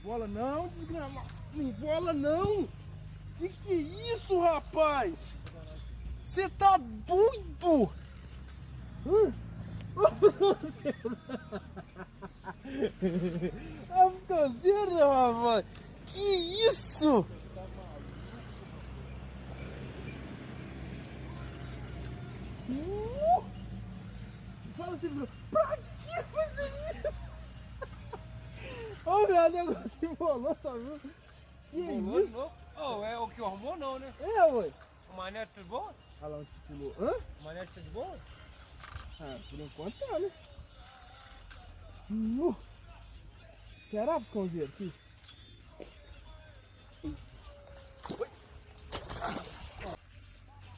Bola não, desgrama. Não bola não. Que é isso, rapaz? Você tá doido? A buscadeira, rapaz. Que isso? Fala assim, pra que fazer isso? Ô, meu negócio embolou, só viu? Que isso? Oh, é o que arrumou não, né? É, ué. O manete tá de boa? Olha lá onde que pulou. Hã? O manete tá de boa? Ah, por enquanto tá, né? Será, Buscãozinho, aqui?